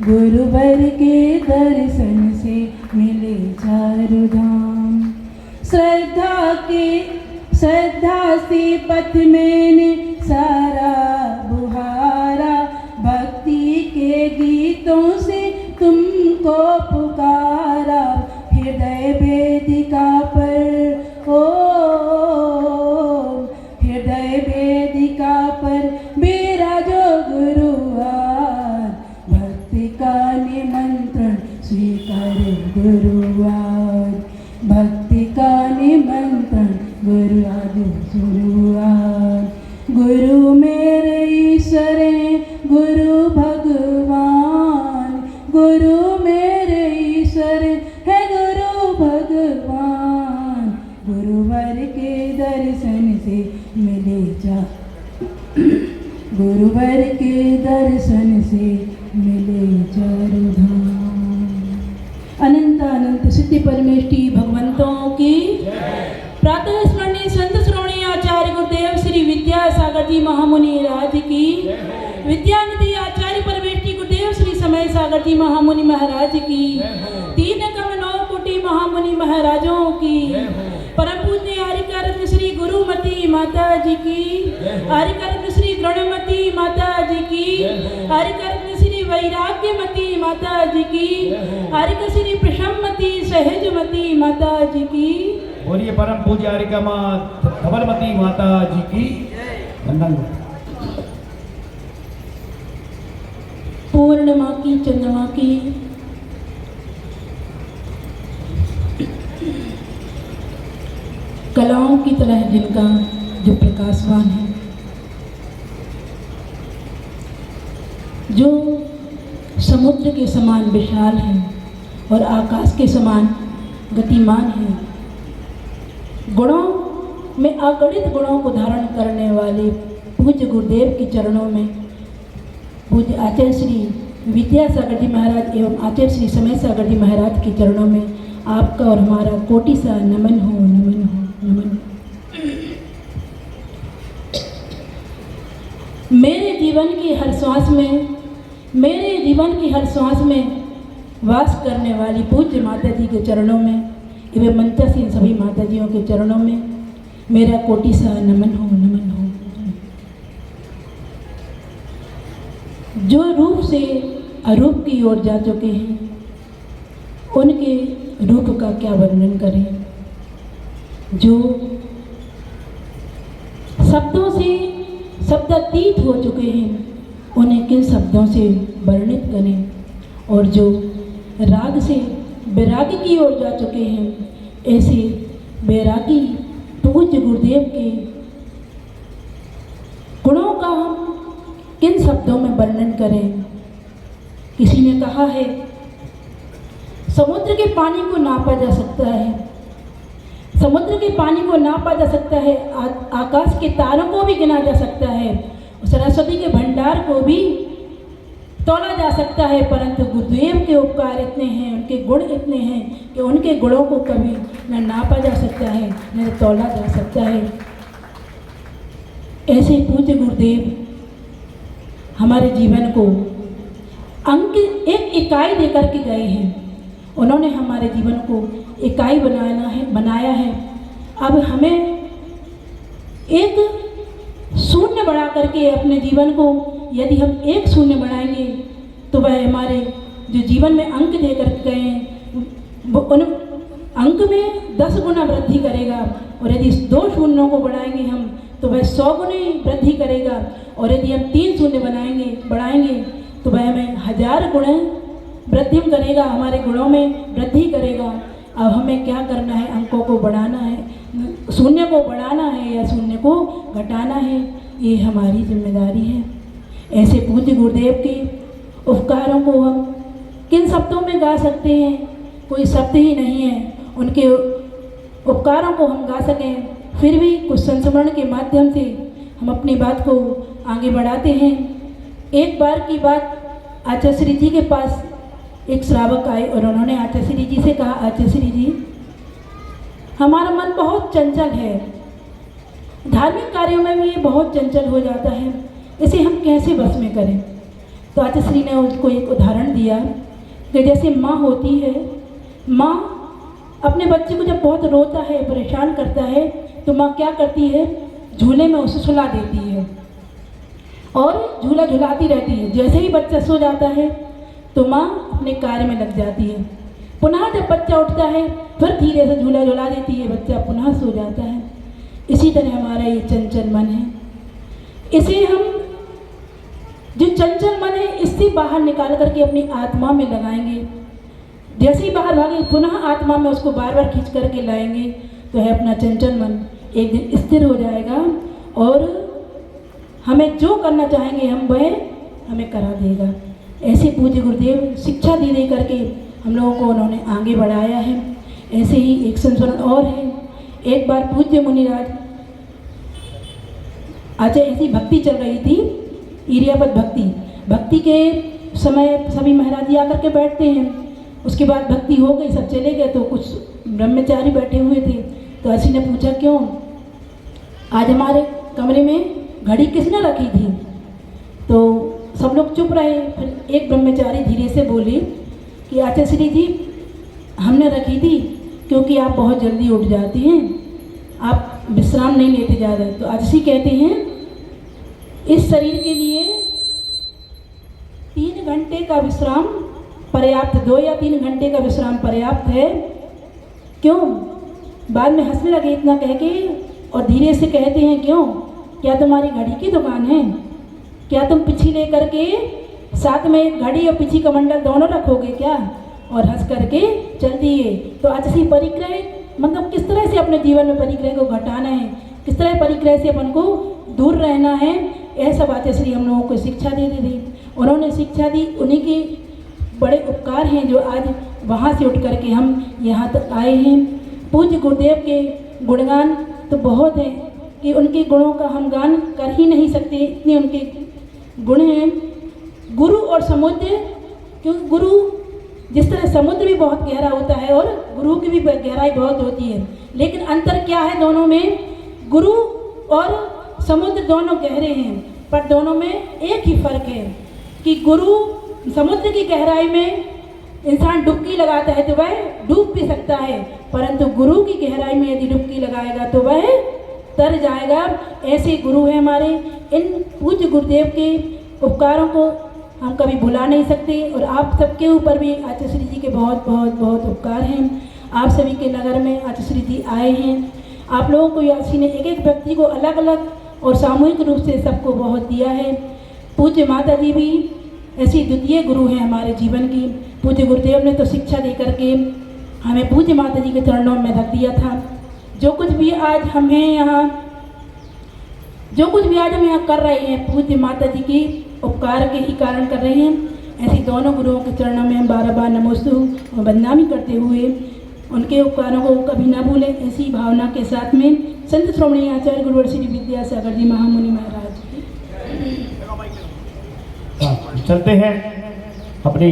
गुरुवर के दर्शन से मिले चारों धाम। श्रद्धा से पथ मैंने सारा बुहारा, भक्ति के गीतों से तुमको पुकारा। हृदय वेदिका पर हृदय वेदिका पर विराजो गुरुवार, भक्ति का निमंत्रण स्वीकार गुरुवार, भक्ति का निमंत्रण गुरुवार। गुरु मेरे ईश्वर गुरु भगवान, गुरु मेरे ईश्वर है गुरु भगवान। गुरुवर के दर्शन से मिले गुरुवर के दर्शन से मिले चारों धाम। अनंत अनंत सिद्धि परमेष्टि भगवंतों की प्रातः स्मरणीय संत श्रोणी आचार्य गुरुदेव श्री विद्यासागर जी महामुनि राज की, विद्यानिधि आचार्य परमेष्टि गुरुदेव श्री समय सागर जी महामुनि महाराज की, तीन कम नौ कोटि महामुनि महाराजों की, परम पूज्य आर्यकारत्न श्री गुरुमती माता जी की, आर्यकारत्न श्री द्रोणमती माता जी की, आर्यकारत्न श्री वैराग्यमती माता जी की, आर्यक श्री प्रशममती सहजमती माता जी की। बोलिए परम पूज्य आर्यका माँ धवलमती माता जी की। वंदन। पूर्णिमा की चंद्रमा की कलाओं की तरह जिनका जो प्रकाशवान है, जो समुद्र के समान विशाल है और आकाश के समान गतिमान है, गुणों में अगणित गुणों को धारण करने वाले पूज्य गुरुदेव के चरणों में, पूज्य आचार्य श्री विद्यासागर जी महाराज एवं आचार्य श्री समय सागर जी महाराज के चरणों में आपका और हमारा कोटि सा नमन हो, नमन हो, नमन हो। मेरे जीवन की हर श्वास में वास करने वाली पूज्य माता जी के चरणों में एवं मंचासीन सभी माताजियों के चरणों में मेरा कोटि सा नमन हो, नमन हो। जो रूप से अरूप की ओर जा चुके हैं, उनके रूप का क्या वर्णन करें। जो शब्दों से शब्दातीत हो चुके हैं, उन्हें किन शब्दों से वर्णित करें। और जो राग से वैरागी की ओर जा चुके हैं, ऐसे वैरागी पूज्य गुरुदेव के गुणों का हम किन शब्दों में वर्णन करें। किसी ने कहा है समुद्र के पानी को नापा जा सकता है, समुद्र के पानी को नापा जा सकता है, आकाश के तारों को भी गिना जा सकता है, सरस्वती के भंडार को भी तोला जा सकता है, परंतु गुरुदेव के उपकार इतने हैं, उनके गुण इतने हैं कि उनके गुणों को कभी न नापा जा सकता है न तोला जा सकता है। ऐसे पूज्य गुरुदेव हमारे जीवन को एक इकाई देकर के गए हैं। उन्होंने हमारे जीवन को इकाई बनाया है। अब हमें एक शून्य बना करके अपने जीवन को, यदि हम एक शून्य बनाएंगे तो वह हमारे जो जीवन में अंक दे कर गए हैं, उन अंक में 10 गुना वृद्धि करेगा। और यदि 2 शून्यों को बढ़ाएंगे हम तो वह 100 गुनी वृद्धि करेगा। और यदि हम 3 शून्य बढ़ाएंगे तो वह हमें 1000 गुणे वृद्धि करेगा, हमारे गुणों में वृद्धि करेगा। अब हमें क्या करना है, अंकों को बढ़ाना है, शून्य को बढ़ाना है या शून्य को घटाना है, ये हमारी जिम्मेदारी है। ऐसे पूज्य गुरुदेव के उपकारों को हम किन शब्दों में गा सकते हैं, कोई शब्द ही नहीं है उनके उपकारों को हम गा सकें। फिर भी कुछ संस्मरण के माध्यम से हम अपनी बात को आगे बढ़ाते हैं। एक बार की बात, आचार्य श्री जी के पास एक श्रावक आए और उन्होंने आचार्य श्री जी से कहा, आचार्य श्री जी हमारा मन बहुत चंचल है, धार्मिक कार्यों में भी ये बहुत चंचल हो जाता है, इसे हम कैसे बस में करें। तो आचार्य ने उसको एक उदाहरण दिया कि जैसे माँ होती है, माँ अपने बच्चे को जब बहुत रोता है, परेशान करता है, तो माँ क्या करती है, झूले में उसे सुला देती है और झूला झुलाती रहती है। जैसे ही बच्चा सो जाता है तो माँ अपने कार्य में लग जाती है। पुनः जब बच्चा उठता है फिर धीरे से झूला झुला देती है, बच्चा पुनः सो जाता है। इसी तरह हमारा ये चंचल मन है, इसे हम जो चंचल मन है इससे बाहर निकाल करके अपनी आत्मा में लगाएंगे। जैसे ही बाहर भागे पुनः आत्मा में उसको बार बार खींच करके लाएंगे तो है अपना चंचल मन एक दिन स्थिर हो जाएगा और हमें जो करना चाहेंगे हम वह हमें करा देगा। ऐसे पूज्य गुरुदेव शिक्षा दे दे करके हम लोगों को उन्होंने आगे बढ़ाया है। ऐसे ही एक संस्मरण और है। एक बार पूज्य मुनिराज अच्छा ऐसी भक्ति चल रही थी, इरियापद भक्ति के समय सभी महाराज जी आकर के बैठते हैं। उसके बाद भक्ति हो गई, सब चले गए, तो कुछ ब्रह्मचारी बैठे हुए थे। तो ऐसी ने पूछा क्यों आज हमारे कमरे में घड़ी किसने रखी थी? तो सब लोग चुप रहे। फिर एक ब्रह्मचारी धीरे से बोले कि आचार्य जी हमने रखी थी क्योंकि आप बहुत जल्दी उठ जाते हैं, आप विश्राम नहीं लेते जा रहे। तो आचार्य कहते हैं इस शरीर के लिए 3 घंटे का विश्राम पर्याप्त, 2 या 3 घंटे का विश्राम पर्याप्त है। क्यों? बाद में हंसने लगे इतना कह के और धीरे से कहते हैं क्यों, क्या तुम्हारी घड़ी की दुकान है? क्या तुम पिछी ले करके साथ में घड़ी और पिछी कमंडल दोनों रखोगे क्या? और हंस करके चल दिए। तो आज ऐसी परिक्रय मतलब किस तरह से अपने जीवन में परिक्रय को घटाना है, किस तरह परिक्रय से अपन को दूर रहना है, यह सब आचार्य हम लोगों को शिक्षा दे दी। उन्होंने शिक्षा दी, उन्हीं के बड़े उपकार हैं जो आज वहाँ से उठ करके हम यहाँ तक आए हैं। पूज्य गुरुदेव के गुणगान तो बहुत हैं कि उनके गुणों का हम गान कर ही नहीं सकते, इतने उनके गुण हैं। गुरु और समुद्र, क्योंकि गुरु जिस तरह समुद्र भी बहुत गहरा होता है और गुरु की भी गहराई बहुत होती है, लेकिन अंतर क्या है दोनों में? गुरु और समुद्र दोनों गहरे हैं, पर दोनों में एक ही फर्क है कि गुरु समुद्र की गहराई में इंसान डुबकी लगाता है तो वह डूब भी सकता है, परंतु गुरु की गहराई में यदि डुबकी लगाएगा तो वह तर जाएगा। ऐसे गुरु हैं हमारे। इन पूज्य गुरुदेव के उपकारों को हम कभी भुला नहीं सकते और आप सबके ऊपर भी आचार्य जी के बहुत बहुत बहुत उपकार हैं। आप सभी के नगर में आचार्य जी आए हैं। आप लोगों को आचार्य ने एक एक व्यक्ति को अलग अलग और सामूहिक रूप से सबको बहुत दिया है। पूज्य माता जी भी ऐसी द्वितीय गुरु हैं हमारे जीवन की। पूज्य गुरुदेव ने तो शिक्षा दे करके हमें पूज्य माता जी के चरणों में रख दिया था। जो कुछ भी आज हम यहाँ कर रहे हैं पूज्य माता जी की उपकार के ही कारण कर रहे हैं। ऐसे दोनों गुरुओं के चरणों में हम बार बार नमोस्तु और बदनामी करते हुए उनके उपकारों को कभी ना भूलें। ऐसी भावना के साथ में संत श्रोमणी आचार्य गुरुवर श्री विद्यासागर जी महामुनि महाराज चलते हैं अपनी